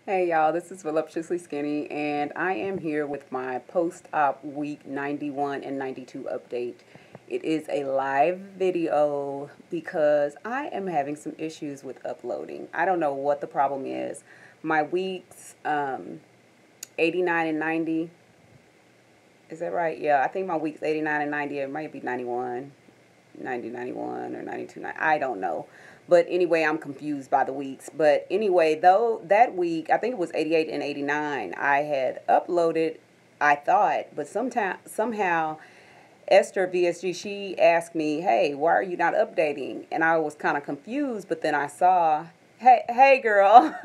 Hey y'all, this is Voluptuously Skinny, and I am here with my post-op week 91 and 92 update. It is a live video because I am having some issues with uploading. I don't know what the problem is. My weeks 89 and 90, is that right? Yeah, I think my weeks 89 and 90, it might be 91. 90, 91 or 92, 90, I don't know. But anyway, I'm confused by the weeks. But anyway, though, that week, I think it was 88 and 89, I had uploaded, I thought, but somehow Esther VSG, she asked me, hey, why are you not updating? And I was kind of confused, but then I saw, hey girl,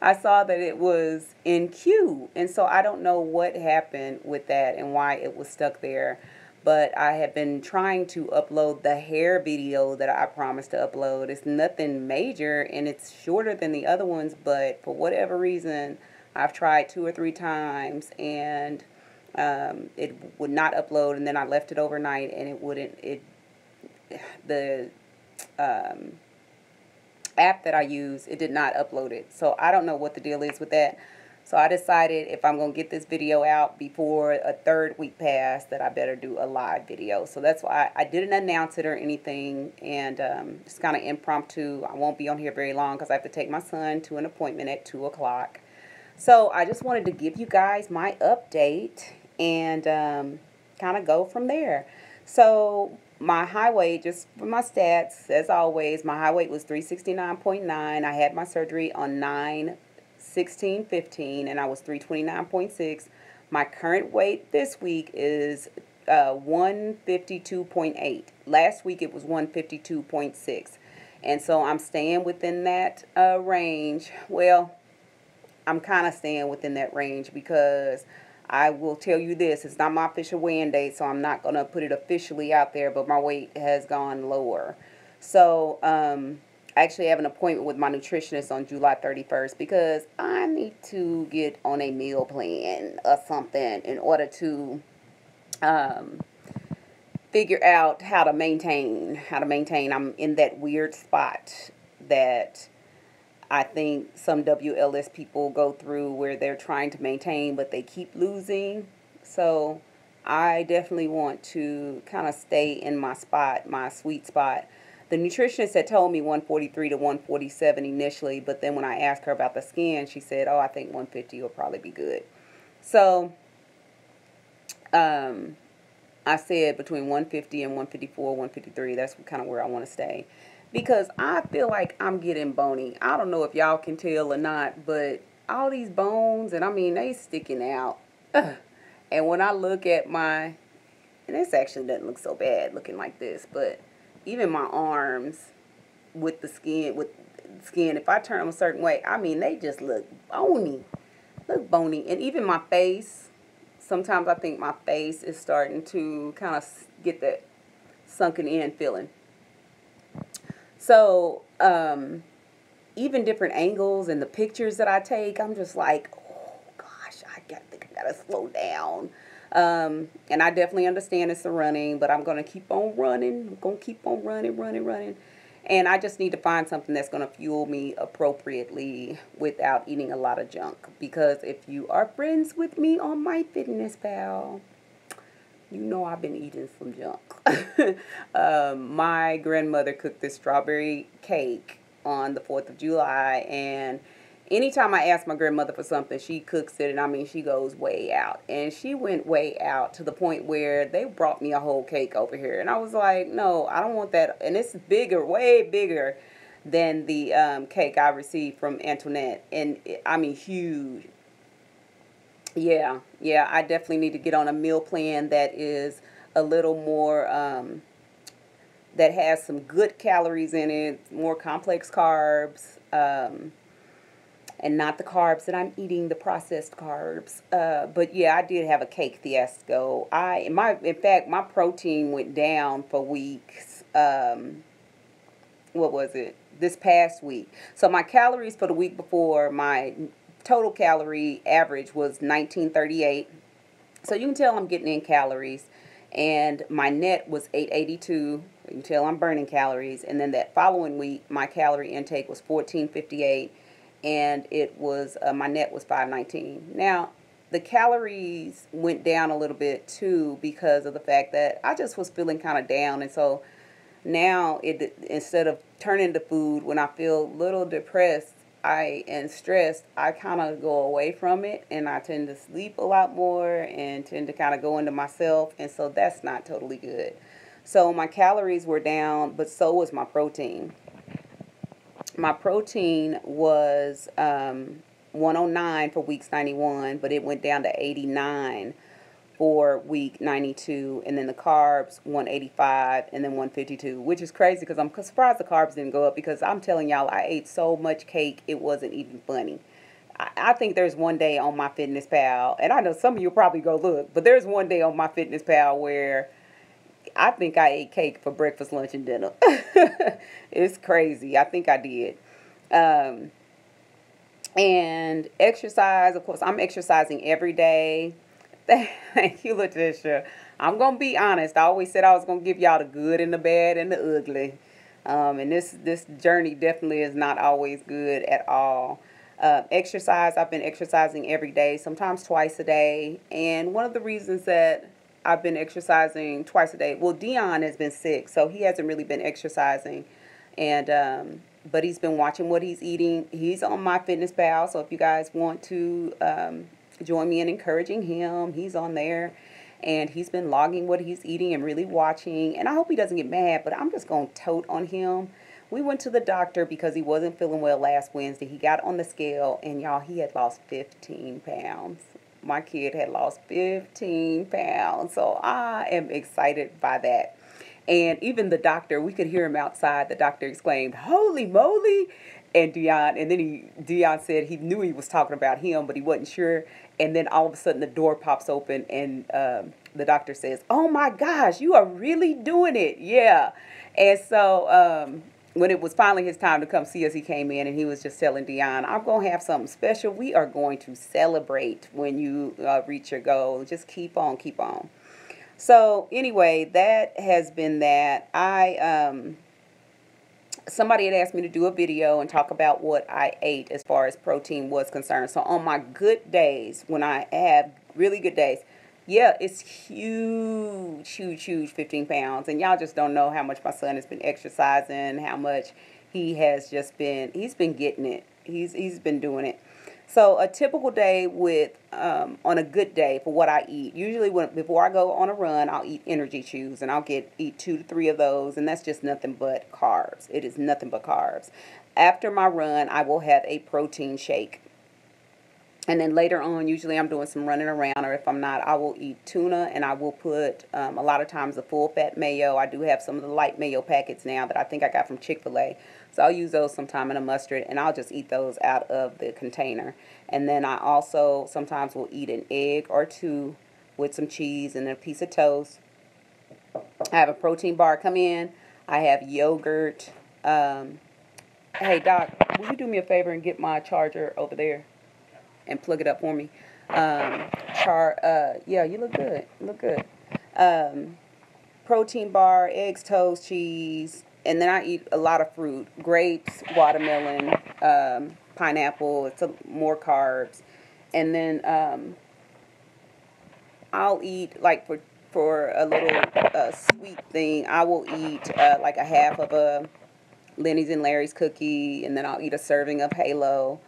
I saw that it was in queue. And so I don't know what happened with that and why it was stuck there. But I have been trying to upload the hair video that I promised to upload. It's nothing major and it's shorter than the other ones, but for whatever reason, I've tried 2 or 3 times and it would not upload, and then I left it overnight and it wouldn't. The um, app that I use, it did not upload it. So I don't know what the deal is with that. So I decided if I'm going to get this video out before a third week pass, that I better do a live video. So that's why I didn't announce it or anything, and it's kind of impromptu. I won't be on here very long because I have to take my son to an appointment at 2 o'clock. So I just wanted to give you guys my update and kind of go from there. So my high weight, just for my stats, as always, my high weight was 369.9. I had my surgery on 9/16/15, and I was 329.6. My current weight this week is 152.8. Last week it was 152.6. And so I'm staying within that range. Well, I'm kind of staying within that range because I will tell you this, it's not my official weighing date, so I'm not going to put it officially out there, but my weight has gone lower. So, I actually have an appointment with my nutritionist on July 31st because I need to get on a meal plan or something in order to um, figure out how to maintain. I'm in that weird spot that I think some WLS people go through where they're trying to maintain, but they keep losing. So I definitely want to kind of stay in my spot, my sweet spot. The nutritionist had told me 143 to 147 initially, but then when I asked her about the skin, she said, oh, I think 150 will probably be good. So I said between 150 and 154, 153, that's kind of where I want to stay. Because I feel like I'm getting bony. I don't know if y'all can tell or not, but all these bones, and I mean, they sticking out. Ugh. And when I look at and this actually doesn't look so bad looking like this, but even my arms with the skin, if I turn them a certain way, I mean, they just look bony. Look bony. And even my face, sometimes I think my face is starting to kind of get that sunken in feeling. So, even different angles and the pictures that I take, I'm just like, oh gosh, think I gotta slow down. And I definitely understand it's the running, but I'm gonna keep on running. I'm gonna keep on running. And I just need to find something that's gonna fuel me appropriately without eating a lot of junk. Because if you are friends with me on my Fitness Pal, you know I've been eating some junk. My grandmother cooked this strawberry cake on the 4th of July, and anytime I ask my grandmother for something, she cooks it, and I mean, she goes way out. And she went way out to the point where they brought me a whole cake over here. And I was like, no, I don't want that. And it's bigger, way bigger than the cake I received from Antoinette. And I mean, huge. Yeah, I definitely need to get on a meal plan that is a little more, that has some good calories in it, more complex carbs, and not the carbs that I'm eating, the processed carbs. But yeah, I did have a cake fiasco. In fact, my protein went down for weeks. What was it? This past week. So my calories for the week before, my total calorie average was 1938. So you can tell I'm getting in calories. And my net was 882. You can tell I'm burning calories. And then that following week, my calorie intake was 1458. and it was my net was 519. Now, the calories went down a little bit too because of the fact that I just was feeling kind of down, and so now it, instead of turning to food when I feel a little depressed and stressed, I kind of go away from it, and I tend to sleep a lot more and tend to kind of go into myself, and so that's not totally good. So my calories were down, but so was my protein. My protein was 109 for weeks 91, but it went down to 89 for week 92, and then the carbs 185 and then 152, which is crazy because I'm surprised the carbs didn't go up, because I'm telling y'all, I ate so much cake it wasn't even funny. I think there's one day on my Fitness Pal, and I know some of you probably go look, but there's one day on my Fitness Pal where I think I ate cake for breakfast, lunch, and dinner. It's crazy. I think I did. Um, and exercise, of course, I'm exercising every day. Thank you, Letitia. I'm going to be honest. I always said I was going to give y'all the good and the bad and the ugly. And this journey definitely is not always good at all. Exercise, I've been exercising every day, sometimes twice a day. And one of the reasons that I've been exercising twice a day, well, Dion has been sick, so he hasn't really been exercising. And but he's been watching what he's eating. He's on my Fitness Pal, so if you guys want to join me in encouraging him, he's on there. And he's been logging what he's eating and really watching. And I hope he doesn't get mad, but I'm just going to tote on him. We went to the doctor because he wasn't feeling well last Wednesday. He got on the scale, and y'all, he had lost 15 pounds. My kid had lost 15 pounds. So I am excited by that. And even the doctor, we could hear him outside. The doctor exclaimed, "Holy moly!" And Dion said he knew he was talking about him, but he wasn't sure. And then all of a sudden the door pops open, and the doctor says, "Oh my gosh, you are really doing it." Yeah. And so when it was finally his time to come see us, he came in and he was just telling Dion, "I'm going to have something special. We are going to celebrate when you reach your goal. Just keep on, keep on." So anyway, that has been that. Somebody had asked me to do a video and talk about what I ate as far as protein was concerned. So on my good days, when I have really good days, yeah, it's huge, huge, huge, 15 pounds. And y'all just don't know how much my son has been exercising, how much he has just been, he's been getting it. He's been doing it. So a typical day with, on a good day for what I eat, usually before I go on a run, I'll eat energy chews, and I'll eat 2 to 3 of those, and that's just nothing but carbs. It is nothing but carbs. After my run, I will have a protein shake. And then later on, usually I'm doing some running around, or if I'm not, I will eat tuna, and I will put a lot of times the full fat mayo. I do have some of the light mayo packets now that I think I got from Chick-fil-A. So I'll use those sometime in a mustard, and I'll just eat those out of the container. And then I also sometimes will eat an egg or 2 with some cheese and a piece of toast. I have a protein bar come in. I have yogurt. Hey, Doc, will you do me a favor and get my charger over there and plug it up for me? Yeah, you look good. You look good. Protein bar, eggs, toast, cheese, and then I eat a lot of fruit: grapes, watermelon, pineapple. It's more carbs, and then I'll eat, like, for a little sweet thing, I will eat like a half of a Lenny's and Larry's cookie, and then I'll eat a serving of Halo.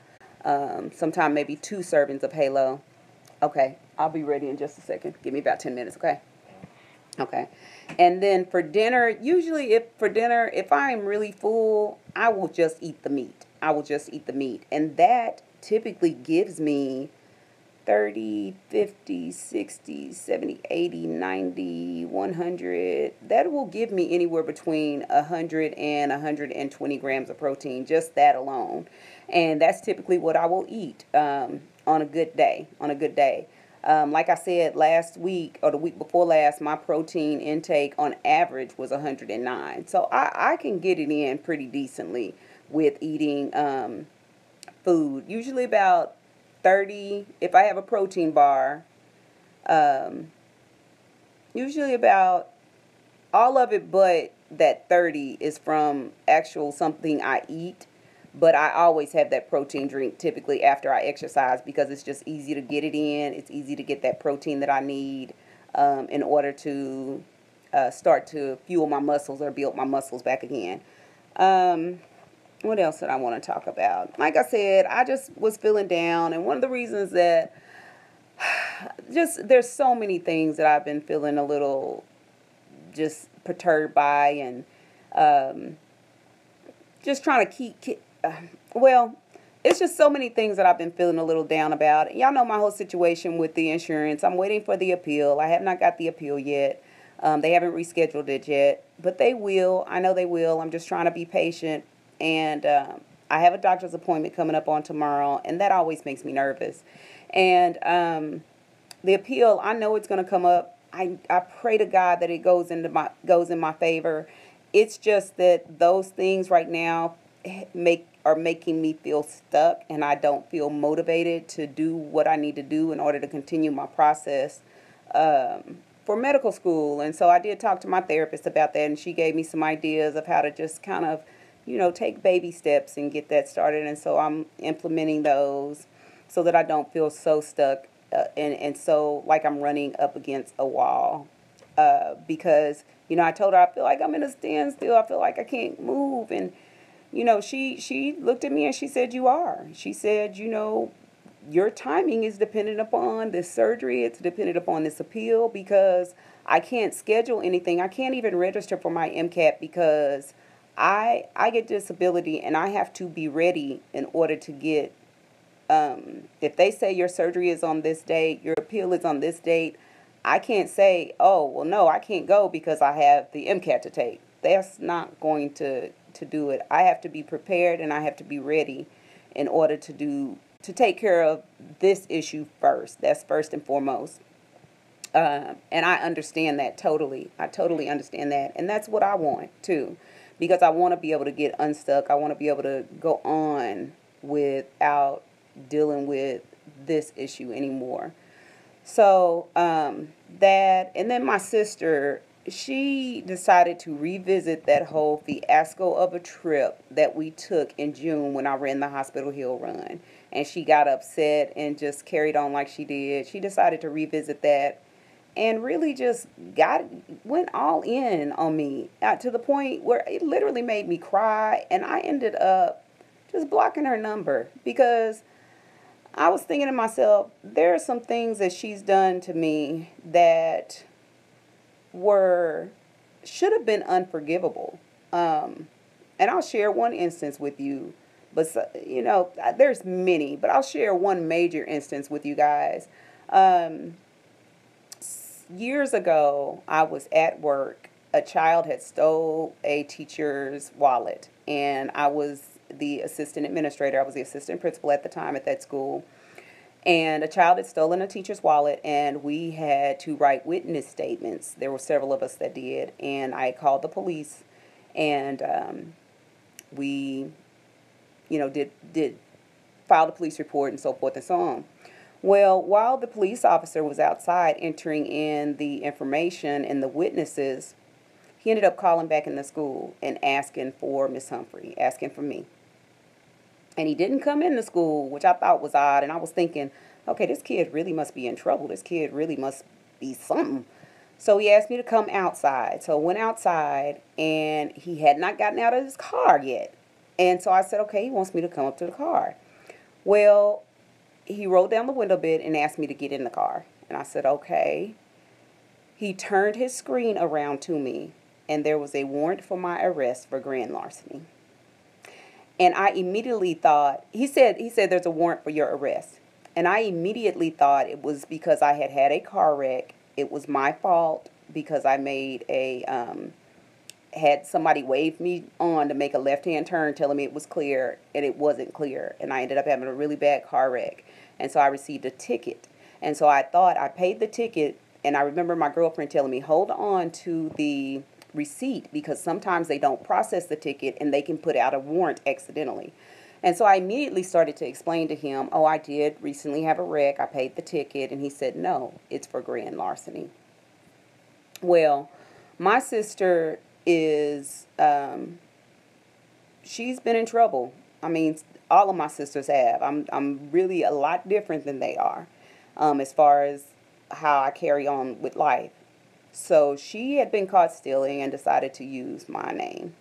Sometime maybe 2 servings of Halo. Okay, I'll be ready in just a second. Give me about 10 minutes, okay? Okay. And then for dinner, usually if I'm really full, I will just eat the meat. I will just eat the meat. And that typically gives me 30, 50, 60, 70, 80, 90, 100. That will give me anywhere between 100 and 120 grams of protein, just that alone. And that's typically what I will eat on a good day. Like I said, last week or the week before last, my protein intake on average was 109. So I can get it in pretty decently with eating food. Usually about 30, if I have a protein bar, usually about all of it but that 30 is from actual something I eat. But I always have that protein drink typically after I exercise because it's just easy to get it in. It's easy to get that protein that I need in order to start to fuel my muscles or build my muscles back again. What else did I want to talk about? Like I said, I just was feeling down. And one of the reasons that just there's so many things that I've been feeling a little just perturbed by and just trying to well, it's just so many things that I've been feeling a little down about. Y'all know my whole situation with the insurance. I'm waiting for the appeal. I have not got the appeal yet. They haven't rescheduled it yet, but they will. I know they will. I'm just trying to be patient. And I have a doctor's appointment coming up on tomorrow, and that always makes me nervous. And the appeal, I know it's going to come up. I pray to God that it goes in my favor. It's just that those things right now are making me feel stuck, and I don't feel motivated to do what I need to do in order to continue my process for medical school. And so I did talk to my therapist about that, and she gave me some ideas of how to just kind of, take baby steps and get that started. And so I'm implementing those so that I don't feel so stuck and so like I'm running up against a wall. Because, I told her I feel like I'm in a standstill. I feel like I can't move. And, she looked at me and she said, "You are." She said, "Your timing is dependent upon this surgery. It's dependent upon this appeal because I can't schedule anything. I can't even register for my MCAT because I get disability and I have to be ready in order to get, if they say your surgery is on this date, your appeal is on this date, I can't say, oh, well, no, I can't go because I have the MCAT to take. That's not going to do it. I have to be prepared and I have to be ready in order to take care of this issue first. That's first and foremost. And I understand that totally. I totally understand that. And that's what I want too, because I want to be able to get unstuck. I want to be able to go on without dealing with this issue anymore. So that, and then my sister, she decided to revisit that whole fiasco of a trip that we took in June when I ran the Hospital Hill run. And she got upset and just carried on like she did. She decided to revisit that and really just went all in on me to the point where it literally made me cry. And I ended up just blocking her number because I was thinking to myself, there are some things that she's done to me that should have been unforgivable. And I'll share one instance with you, but there's many, but I'll share one major instance with you guys. Years ago, I was at work. A child had stole a teacher's wallet, and I was the assistant administrator. I was the assistant principal at the time at that school. And a child had stolen a teacher's wallet, and we had to write witness statements. There were several of us that did, and I called the police, and we, did file the police report and so forth and so on. Well, while the police officer was outside entering in the information and the witnesses, he ended up calling back in the school and asking for Miss Humphrey, asking for me. And he didn't come into school, which I thought was odd. And I was thinking, okay, this kid really must be in trouble. This kid really must be something. So he asked me to come outside. So I went outside, and he had not gotten out of his car yet. And so I said, okay, he wants me to come up to the car. Well, he rolled down the window bit and asked me to get in the car. And I said, okay. He turned his screen around to me, and there was a warrant for my arrest for grand larceny. And I immediately thought, he said there's a warrant for your arrest. And I immediately thought it was because I had a car wreck. It was my fault because I had somebody wave me on to make a left-hand turn telling me it was clear, and it wasn't clear. And I ended up having a really bad car wreck. And so I received a ticket. And so I thought I paid the ticket, and I remember my girlfriend telling me, hold on to the receipt because sometimes they don't process the ticket and they can put out a warrant accidentally. And so I immediately started to explain to him, oh, I did recently have a wreck. I paid the ticket. And he said, no, it's for grand larceny. Well, my sister is, she's been in trouble. I mean, all of my sisters have. I'm really a lot different than they are, as far as how I carry on with life. So she had been caught stealing and decided to use my name.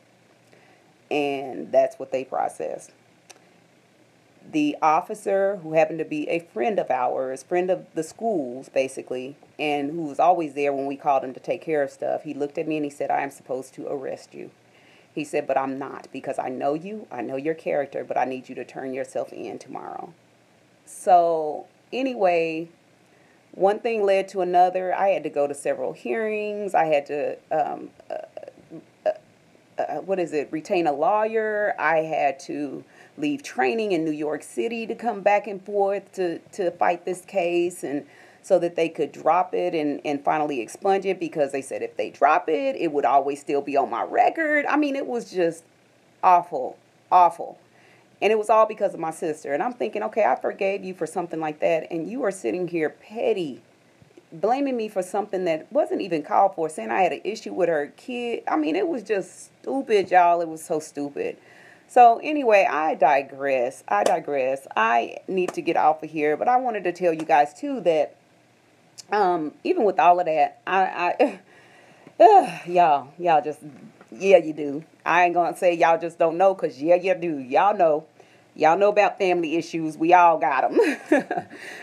And that's what they processed. The officer, who happened to be a friend of ours, friend of the school's basically, and who was always there when we called him to take care of stuff, he looked at me and he said, I am supposed to arrest you. He said, but I'm not, because I know you, I know your character, but I need you to turn yourself in tomorrow. So anyway, one thing led to another. I had to go to several hearings. I had to retain a lawyer. I had to leave training in New York City to come back and forth to fight this case, and so that they could drop it and finally expunge it, because they said if they drop it, it would always still be on my record. I mean, it was just awful, awful. And it was all because of my sister. And I'm thinking, okay, I forgave you for something like that, and you are sitting here petty, blaming me for something that wasn't even called for, saying I had an issue with her kid. I mean, it was just stupid, y'all. It was so stupid. So anyway, I digress. I need to get off of here, but I wanted to tell you guys too that even with all of that, y'all just, yeah, you do. I ain't gonna say y'all just don't know, because yeah, you do. Y'all know. Y'all know about family issues. We all got them.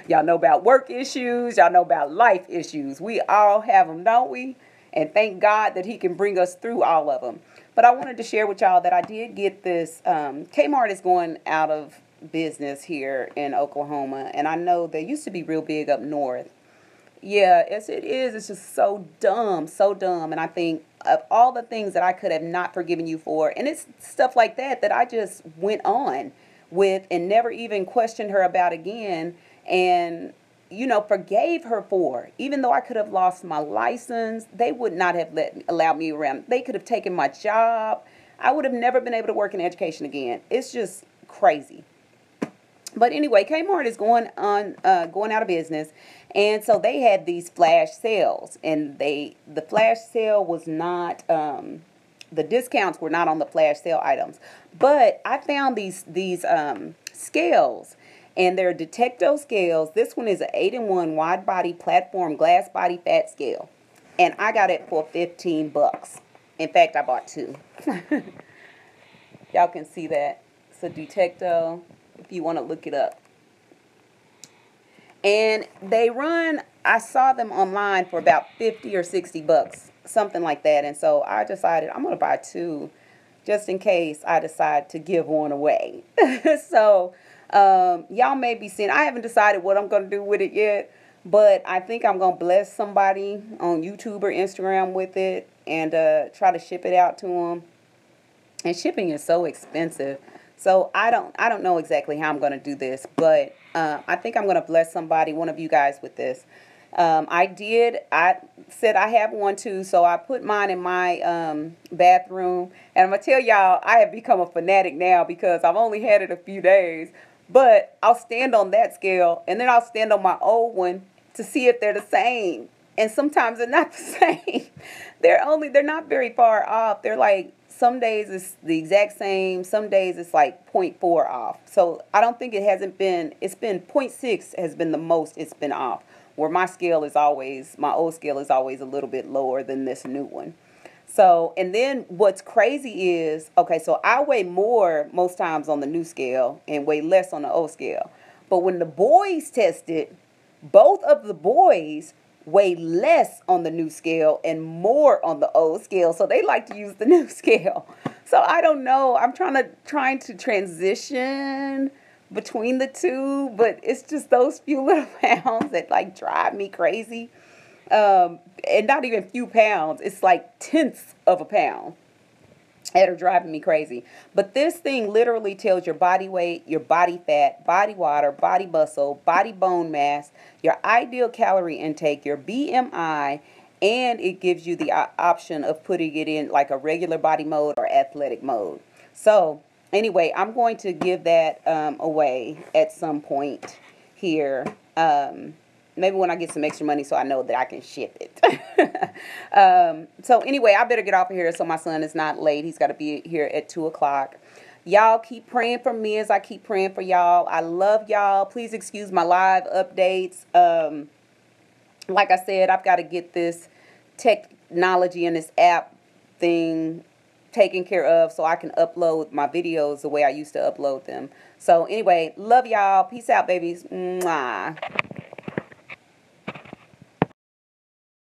Y'all know about work issues. Y'all know about life issues. We all have them, don't we? And thank God that he can bring us through all of them. But I wanted to share with y'all that I did get this. Kmart is going out of business here in Oklahoma. And I know they used to be real big up north. Yeah, yes, it is. It's just so dumb, so dumb. And I think of all the things that I could have not forgiven you for, and it's stuff like that that I just went on with and never even questioned her about again, and forgave her for. Even though I could have lost my license, they would not have allowed me around. They could have taken my job. I would have never been able to work in education again. It's just crazy. But anyway, Kmart is going out of business, and so they had these flash sales, and the flash sale was not the discounts were not on the flash sale items. But I found these scales, and they're Detecto scales. This one is an 8-in-1 wide body platform glass body fat scale, and I got it for $15. In fact, I bought 2. Y'all can see that. It's a Detecto, if you want to look it up. And they run, I saw them online for about 50 or 60 bucks, something like that. And so I decided I'm going to buy 2 just in case I decide to give one away. So y'all may be seeing, I haven't decided what I'm going to do with it yet, but I think I'm going to bless somebody on YouTube or Instagram with it and try to ship it out to them. And shipping is so expensive. So I don't know exactly how I'm going to do this, but I think I'm going to bless somebody, one of you guys, with this. I said I have one too, so I put mine in my bathroom. And I'm going to tell y'all, I have become a fanatic now because I've only had it a few days. But I'll stand on that scale, and then I'll stand on my old one to see if they're the same. And sometimes they're not the same. They're not very far off. They're like, some days it's the exact same. Some days it's like 0.4 off. So I don't think it's been 0.6 has been the most it's been off. Where my old scale is always a little bit lower than this new one. So, and then what's crazy is, okay, so I weigh more most times on the new scale and weigh less on the old scale. But when the boys tested, both of the boys weigh less on the new scale and more on the old scale. So they like to use the new scale. So I don't know. I'm trying to transition between the two, but it's just those few little pounds that like drive me crazy. And not even few pounds. It's like tenths of a pound that are driving me crazy. But this thing literally tells your body weight, your body fat, body water, body muscle, body bone mass, your ideal calorie intake, your BMI, and it gives you the option of putting it in like a regular body mode or athletic mode. So anyway, I'm going to give that away at some point here. Maybe when I get some extra money so I know that I can ship it. So anyway, I better get off of here so my son is not late. He's got to be here at 2 o'clock. Y'all keep praying for me as I keep praying for y'all. I love y'all. Please excuse my live updates. Like I said, I've got to get this technology and this app thing taken care of so I can upload my videos the way I used to upload them. So anyway, love y'all. Peace out, babies. Mwah.